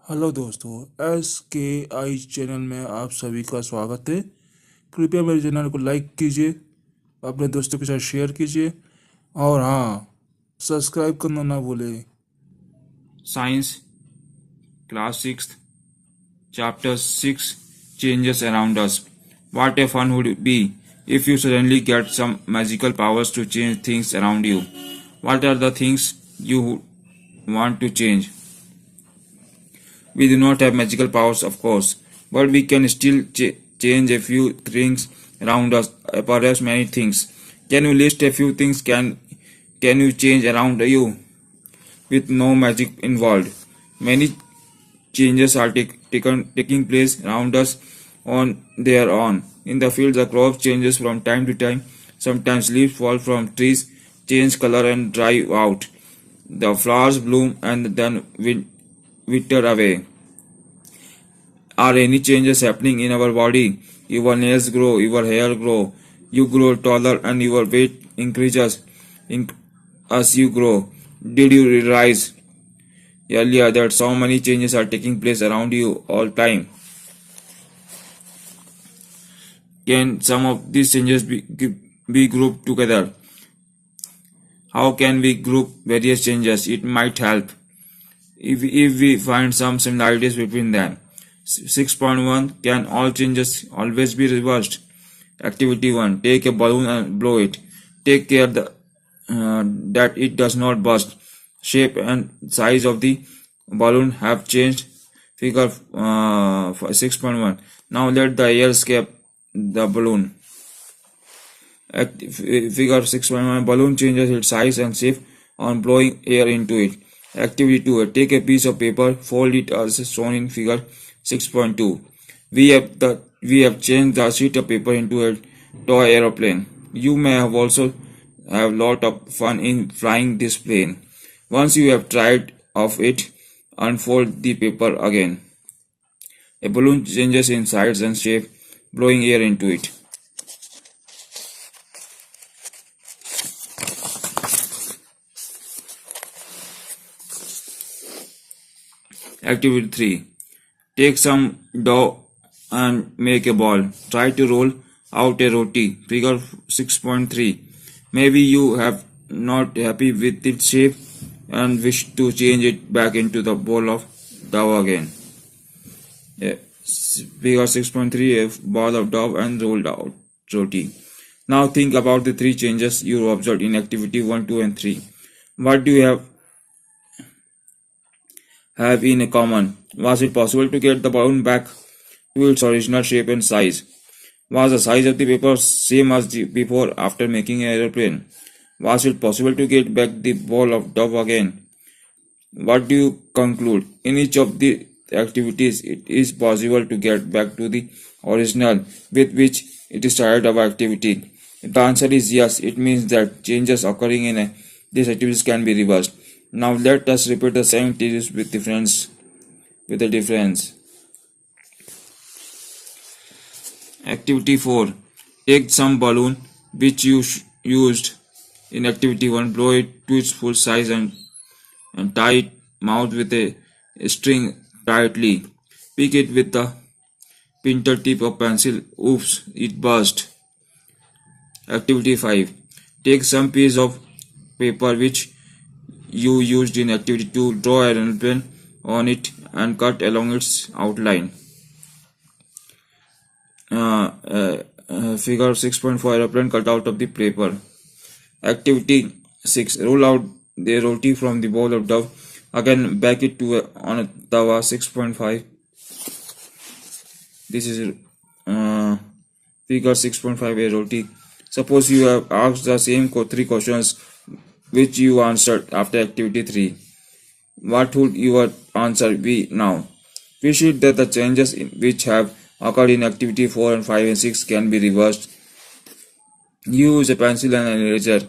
Hello दोस्तों, S के आई channel में आप सभी का स्वागत है। कृपया मेरे चैनल को लाइक कीजिए, अपने दोस्तों के साथ शेयर कीजिए और हाँ, सब्सक्राइब करना ना भूलें। Science, Class 6th, Chapter 6 Changes Around Us. What a fun would it be if you suddenly get some magical powers to change things around you. What are the things you want to change? We do not have magical powers, of course, but we can still change a few things around us, perhaps many things. Can you list a few things can you change around you with no magic involved? Many changes are taking place around us on their own. In the field, the crop changes from time to time. Sometimes leaves fall from trees, change color and dry out. The flowers bloom and then wither away. Are any changes happening in our body? Your nails grow, your hair grow, you grow taller and your weight increases as you grow. Did you realize earlier that so many changes are taking place around you all time? Can some of these changes be grouped together? How can we group various changes? It might help if we find some similarities between them. 6.1 Can all changes always be reversed? Activity 1 Take a balloon and blow it. Take care that it does not burst. Shape and size of the balloon have changed. Figure 6.1 Now let the air escape the balloon. Figure 6.1 Balloon changes its size and shape on blowing air into it. Activity 2 Take a piece of paper, fold it as shown in figure 6.2. We have changed the sheet of paper into a toy aeroplane. You may have also have lot of fun in flying this plane. Once you have tried of it, unfold the paper again. A balloon changes in size and shape, blowing air into it. Activity 3 Take some dough and make a ball. Try to roll out a roti. Figure 6.3 Maybe you have not happy with its shape and wish to change it back into the bowl of dough again. Figure 6.3 A ball of dough and rolled out roti. Now think about the three changes you observed in activity 1, 2 and 3. What do you have in common? Was it possible to get the balloon back to its original shape and size? Was the size of the paper same as before after making an aeroplane? Was it possible to get back the ball of dough again? What do you conclude? In each of the activities, it is possible to get back to the original with which it started our activity. If the answer is yes, it means that changes occurring in these activities can be reversed. Now let us repeat the same activities with a difference. Activity 4 Take some balloon which you used in activity 1, blow it to its full size and tie it mouth with a string tightly. Pick it with the pointer tip of pencil. Oops, it burst. Activity 5 Take some piece of paper which you used in activity 2, draw an aeroplane on it and cut along its outline. Figure 6.4 Aeroplane cut out of the paper. Activity 6 Roll out the roti from the bowl of dough. Again back it to on a tawa. 6.5 This is figure 6.5 A roti. Suppose you have asked the same three questions which you answered after activity 3. What would your answer be now? We see that the changes which have occurred in activity 4 and 5 and 6 can be reversed. Use a pencil and an eraser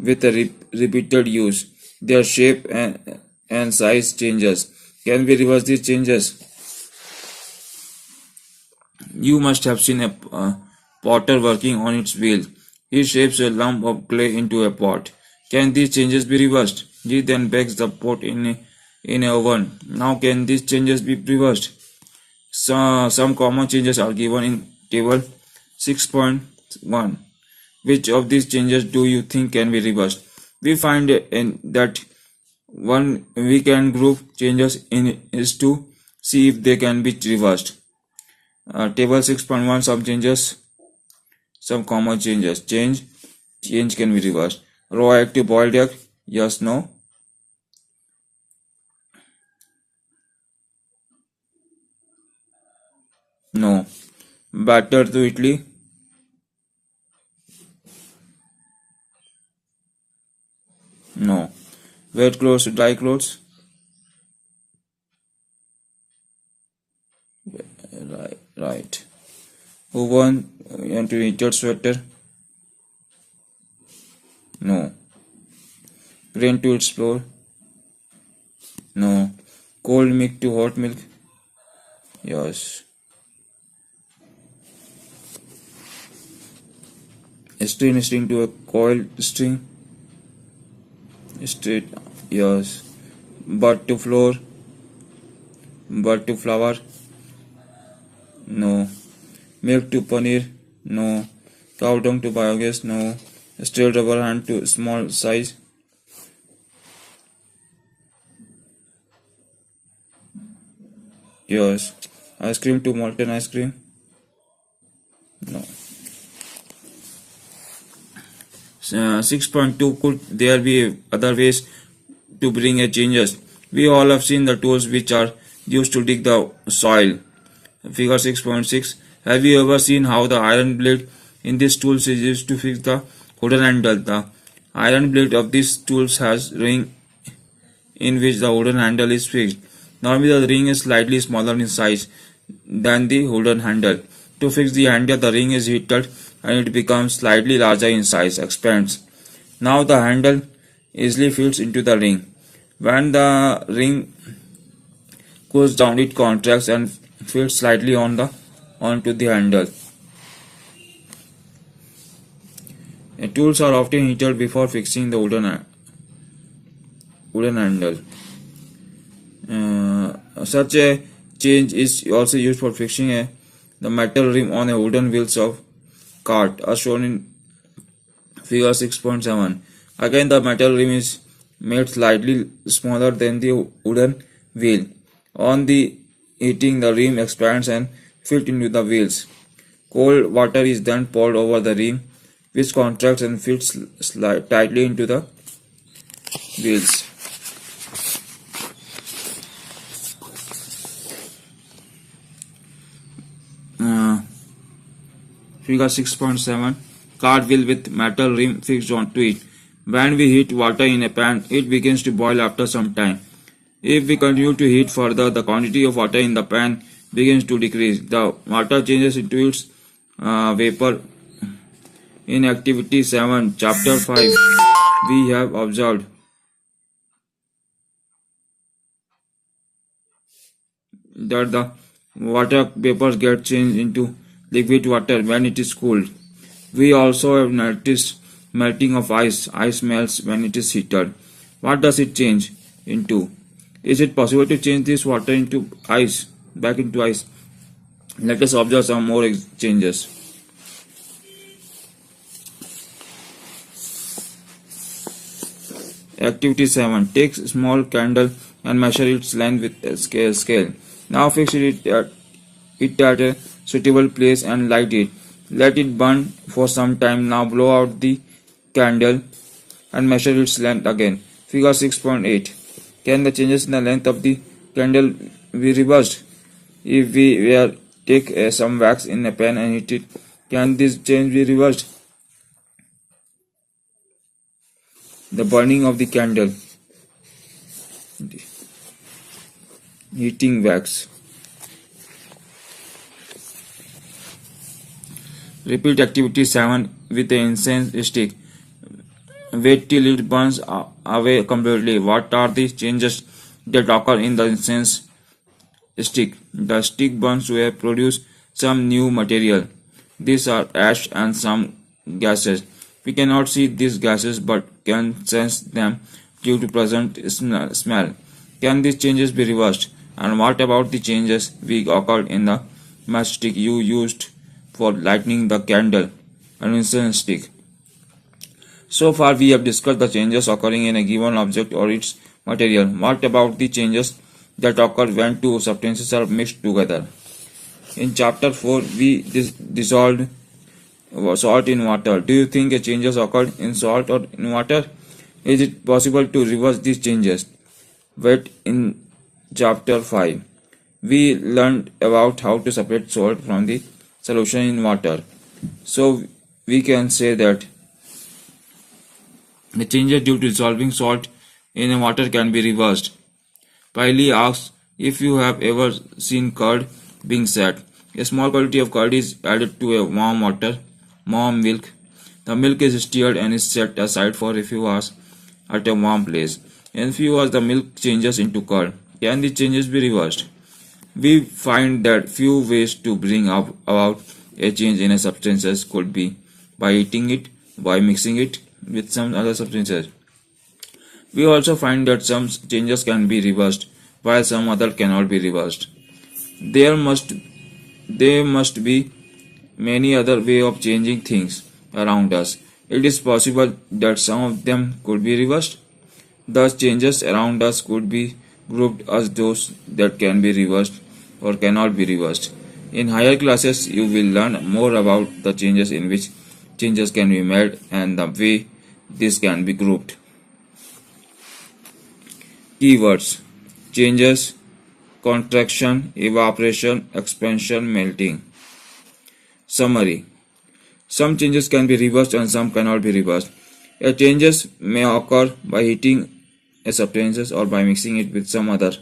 with a repeated use. Their shape and size changes. Can we reverse these changes? You must have seen a potter working on its wheel. He shapes a lump of clay into a pot. Can these changes be reversed? He then bakes the pot in in a oven. Now can these changes be reversed? Some common changes are given in table 6.1. Which of these changes do you think can be reversed? We find that one we can group changes in is to see if they can be reversed. Table 6.1, some changes, some common changes. Change can be reversed. Raw egg to boiled egg, yes, no. No. Batter to idli, no. Wet clothes to dry clothes, right. Oven into heated sweater, no. Grain to explore, no. Cold milk to hot milk, yes. String to a coiled string, straight, yes. Bud to flour, bud to flour, no. Milk to paneer, no. Cow dung to biogas, no. Steel rubber hand to small size, yes. Ice cream to molten ice cream, no. 6.2, could there be other ways to bring a changes? We all have seen the tools which are used to dig the soil. Figure 6.6. Have you ever seen how the iron blade in this tools is used to fix the wooden handle? The iron blade of these tools has ring in which the wooden handle is fixed. Normally the ring is slightly smaller in size than the wooden handle. To fix the handle, the ring is heated and it becomes slightly larger in size, expands. Now the handle easily fits into the ring. When the ring cools down, it contracts and fits slightly onto the handle. Tools are often heated before fixing the wooden handle. Such a change is also used for fixing the metal rim on a wooden wheels of cart, as shown in figure 6.7. Again, the metal rim is made slightly smaller than the wooden wheel. On the heating, the rim expands and fits into the wheels. Cold water is then poured over the rim, which contracts and fits tightly into the wheels. Figure 6.7. Cart wheel with metal rim fixed onto it. When we heat water in a pan, it begins to boil after some time. If we continue to heat further, the quantity of water in the pan begins to decrease. The water changes into its vapor. In activity 7, chapter 5, we have observed that the water vapors get changed into liquid water when it is cooled. We also have noticed melting of ice. Ice melts when it is heated. What does it change into? Is it possible to change this water into ice, back into ice? Let us observe some more changes. Activity 7. Take a small candle and measure its length with a scale. Now fix it at a suitable place and light it. Let it burn for some time. Now blow out the candle and measure its length again. Figure 6.8. Can the changes in the length of the candle be reversed? If we take some wax in a pan and heat it, can this change be reversed? The burning of the candle. Heating wax. Repeat activity 7 with the incense stick. Wait till it burns away completely. What are the changes that occur in the incense stick? The stick burns to produce some new material. These are ash and some gases. We cannot see these gases but can sense them due to present smell. Can these changes be reversed? And what about the changes we occurred in the matchstick you used for lighting the candle and incense stick? So far we have discussed the changes occurring in a given object or its material. What about the changes that occur when two substances are mixed together? In chapter 4 we dissolved salt in water. Do you think a changes occurred in salt or in water? Is it possible to reverse these changes? Wait, in chapter 5 we learned about how to separate salt from the solution in water. So we can say that the changes due to dissolving salt in water can be reversed. Piley asks if you have ever seen curd being set. A small quantity of curd is added to a warm milk. The milk is stirred and is set aside for a few hours at a warm place. In few hours the milk changes into curd. Can these changes be reversed? We find that few ways to bring about a change in a substance could be by heating it, by mixing it with some other substances. We also find that some changes can be reversed while some other cannot be reversed. There must be many other ways of changing things around us. It is possible that some of them could be reversed. Thus changes around us could be grouped as those that can be reversed or cannot be reversed. In higher classes you will learn more about the changes in which changes can be made and the way this can be grouped. Keywords: changes, contraction, evaporation, expansion, melting. Summary: some changes can be reversed and some cannot be reversed. Changes may occur by heating a substance or by mixing it with some other.